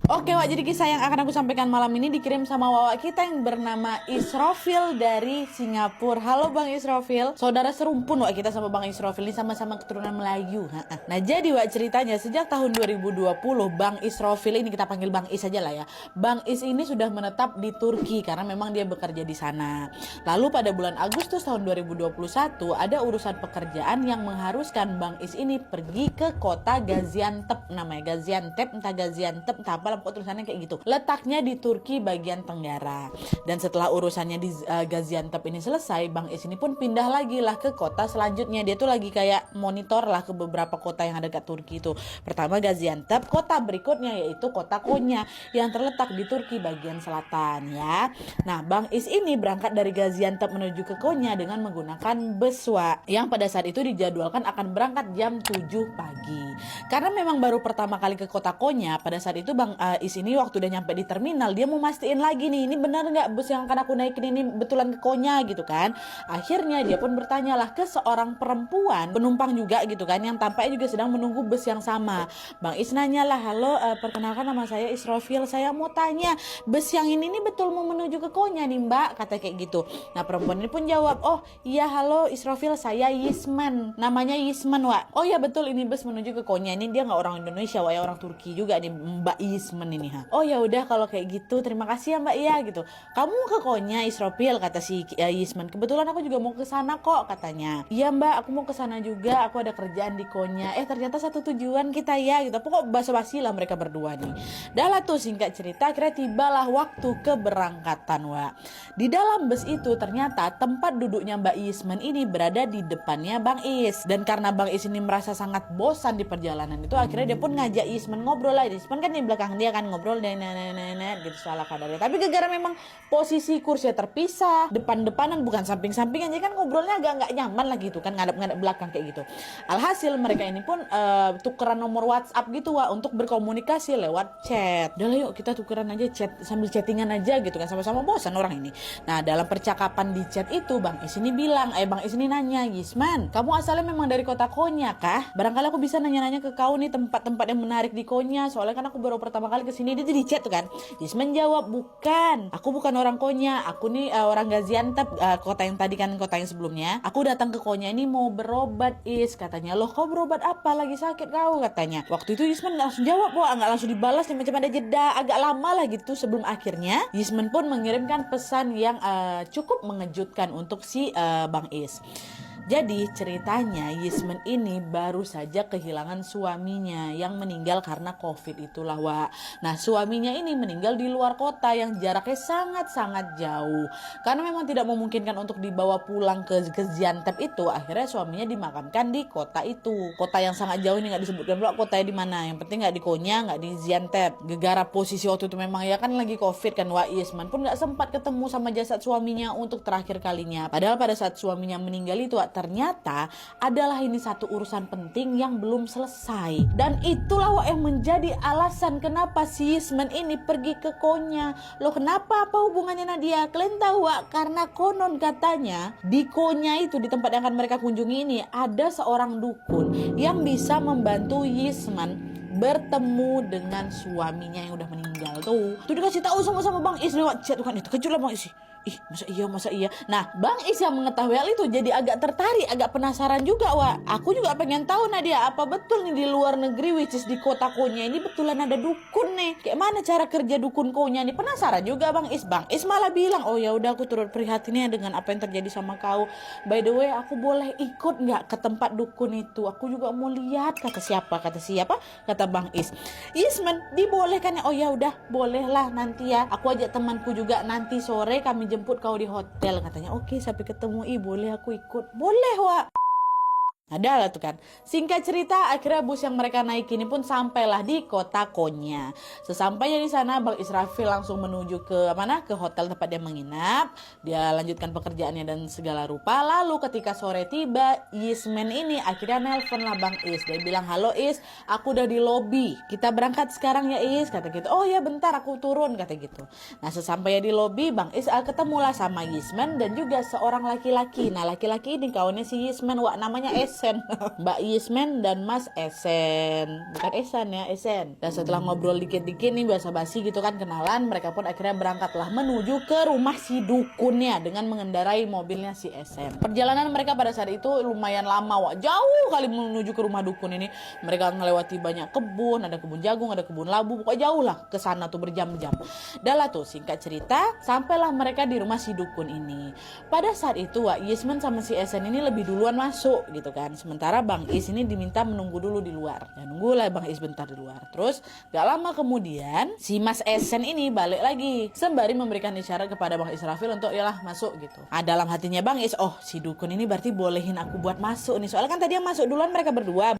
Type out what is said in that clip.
Oke Wak, jadi kisah yang akan aku sampaikan malam ini dikirim sama Wawak kita yang bernama Israfil dari Singapura. Halo Bang Israfil, saudara serumpun Wak kita sama Bang Israfil ini sama-sama keturunan Melayu. Nah jadi Wak ceritanya sejak tahun 2020 Bang Israfil ini kita panggil Bang Is aja lah ya. Bang Is ini sudah menetap di Turki karena memang dia bekerja di sana. Lalu pada bulan Agustus tahun 2021 ada urusan pekerjaan yang mengharuskan Bang Is ini pergi ke kota Gaziantep, namanya Gaziantep, entah Gaziantep entah apa, pokoknya tulisannya kayak gitu. Letaknya di Turki bagian tenggara. Dan setelah urusannya di Gaziantep ini selesai, Bang Is ini pun pindah lagi lah ke kota selanjutnya. Dia tuh lagi kayak monitor lah ke beberapa kota yang ada dekat Turki itu. Pertama Gaziantep, kota berikutnya yaitu kota Konya yang terletak di Turki bagian selatan ya. Nah, Bang Is ini berangkat dari Gaziantep menuju ke Konya dengan menggunakan bus yang pada saat itu dijadwalkan akan berangkat jam 7 pagi. Karena memang baru pertama kali ke kota Konya, pada saat itu Bang Is ini waktu udah nyampe di terminal, dia mau mastiin lagi nih, ini benar nggak bus yang akan aku naikin ini betulan ke Konya gitu kan. Akhirnya dia pun bertanyalah ke seorang perempuan penumpang juga gitu kan, yang tampaknya juga sedang menunggu bus yang sama. Bang Is nanyalah, halo perkenalkan nama saya Israfil, saya mau tanya bus yang ini nih betul mau menuju ke Konya nih Mbak, kata kayak gitu. Nah perempuan ini pun jawab, oh iya halo Israfil, saya Yisman, namanya Yisman Wak. Oh ya betul, ini bus menuju ke Konya. Ini dia nggak orang Indonesia Wak ya, orang Turki juga nih Mbak Yisman ini ha. Oh ya udah kalau kayak gitu terima kasih ya Mbak ya gitu. Kamu ke Konya Israfil, kata si Yisman. Kebetulan aku juga mau ke sana kok, katanya. Iya Mbak, aku mau ke sana juga, aku ada kerjaan di Konya. Ternyata satu tujuan kita ya gitu. Pokok basa-basi lah mereka berdua nih. Dah lah tuh singkat cerita, akhirnya tibalah waktu keberangkatan Wak. Di dalam bus itu ternyata tempat duduknya Mbak Yisman ini berada di depannya Bang Is. Dan karena Bang Is ini merasa sangat bosan di perjalanan itu, akhirnya dia pun ngajak Yisman ngobrol lah. Yisman kan di belakang dia kan ngobrol gitu salah kadarnya. Tapi gara-gara memang posisi kursinya terpisah, depan-depanan bukan samping-sampingan, jadi kan ngobrolnya agak nggak nyaman lah gitu kan, ngadep-ngadep belakang kayak gitu. Alhasil mereka ini pun tukeran nomor WhatsApp gitu Wak, untuk berkomunikasi lewat chat. Udah lah yuk kita tukeran aja chat, sambil chattingan aja gitu kan, sama-sama bosan orang ini. Nah dalam percakapan di chat itu Bang Is ini bilang, Bang Is ini nanya, Yisman kamu asalnya memang dari kota Konya kah? Barangkali aku bisa nanya-nanya ke kau nih tempat-tempat yang menarik di Konya, soalnya kan aku baru pertama kali kesini. Dia di chat tuh kan. Yisman jawab, bukan, aku bukan orang Konya, aku nih orang Gaziantep, kota yang tadi kan, kota yang sebelumnya. Aku datang ke Konya ini mau berobat Is, katanya. Loh kau berobat apa, lagi sakit kau, katanya. Waktu itu Yisman langsung jawab, wah nggak langsung dibalas nih, macam ada jeda agak lama lah gitu sebelum akhirnya Yisman pun mengirimkan pesan yang cukup mengejutkan untuk si Bang Is. Jadi ceritanya Yisman ini baru saja kehilangan suaminya yang meninggal karena COVID itulah Wak. Nah suaminya ini meninggal di luar kota yang jaraknya sangat-sangat jauh. Karena memang tidak memungkinkan untuk dibawa pulang ke Gaziantep itu, akhirnya suaminya dimakamkan di kota itu. Kota yang sangat jauh ini nggak disebutkan pula kotanya di mana. Yang penting nggak di Konya, nggak di Gaziantep. Gegara posisi waktu itu memang ya kan lagi COVID kan Wak. Yisman pun nggak sempat ketemu sama jasad suaminya untuk terakhir kalinya. Padahal pada saat suaminya meninggal itu Wak, ternyata adalah ini satu urusan penting yang belum selesai. Dan itulah Wak yang menjadi alasan kenapa si Yisman ini pergi ke Konya. Loh kenapa, apa hubungannya Nadia? Kalian tahu Wak, karena konon katanya di Konya itu, di tempat yang akan mereka kunjungi ini, ada seorang dukun yang bisa membantu Yisman bertemu dengan suaminya yang udah meninggal tuh. Tuh dikasih tahu sama Bang Is lewat chat kan, itu kejut lah Bang Is. Ih masa iya. Nah Bang Is yang mengetahui hal itu jadi agak tertarik, agak penasaran juga Wak. Aku juga pengen tahu Nadia, apa betul nih di luar negeri, which is di kota Konya ini betulan ada dukun nih. Kayak mana cara kerja dukun Konya nih, penasaran juga Bang Is. Bang Is malah bilang, oh ya udah aku turut prihatinnya dengan apa yang terjadi sama kau. By the way aku boleh ikut nggak ke tempat dukun itu? Aku juga mau lihat. Kata siapa? Kata Bang Is. Yisman dibolehkan ya? Oh ya udah bolehlah, nanti ya aku ajak temanku juga, nanti sore kami jemput kau di hotel, katanya. Oke sampai ketemu, boleh aku ikut. Boleh Wak. Ada lah tuh kan. Singkat cerita, akhirnya bus yang mereka naik ini pun sampailah di kota Konya. Sesampainya di sana, Bang Israfil langsung menuju ke mana? Ke hotel tempat dia menginap. Dia lanjutkan pekerjaannya dan segala rupa. Lalu ketika sore tiba, Yisman ini akhirnya nelpon lah Bang Is. Dia bilang, halo Is, aku udah di lobi. Kita berangkat sekarang ya Is, kata gitu. Oh ya bentar aku turun, kata gitu. Nah sesampainya di lobi, Bang Is ketemulah sama Yisman dan juga seorang laki-laki. Nah laki-laki ini kawannya si Yisman Wak, namanya Es Esen. Mbak Yismen dan Mas Esen. Bukan Esan ya, Esen. Dan setelah ngobrol dikit-dikit nih basa-basi gitu kan kenalan, mereka pun akhirnya berangkatlah menuju ke rumah si dukunnya dengan mengendarai mobilnya si Esen. Perjalanan mereka pada saat itu lumayan lama, wah, jauh kali menuju ke rumah dukun ini. Mereka melewati banyak kebun, ada kebun jagung, ada kebun labu, pokoknya jauh lah ke sana tuh berjam-jam. Dah lah tuh singkat cerita, sampailah mereka di rumah si dukun ini. Pada saat itu Wak Yisman sama si Esen ini lebih duluan masuk gitu kan. Sementara Bang Is ini diminta menunggu dulu di luar. Ya nunggulah Bang Is bentar di luar. Terus gak lama kemudian si Mas Esen ini balik lagi sembari memberikan isyarat kepada Bang Israfil untuk yalah masuk gitu. Dalam hatinya Bang Is, oh si dukun ini berarti bolehin aku buat masuk nih. Soalnya kan tadi yang masuk duluan mereka berdua.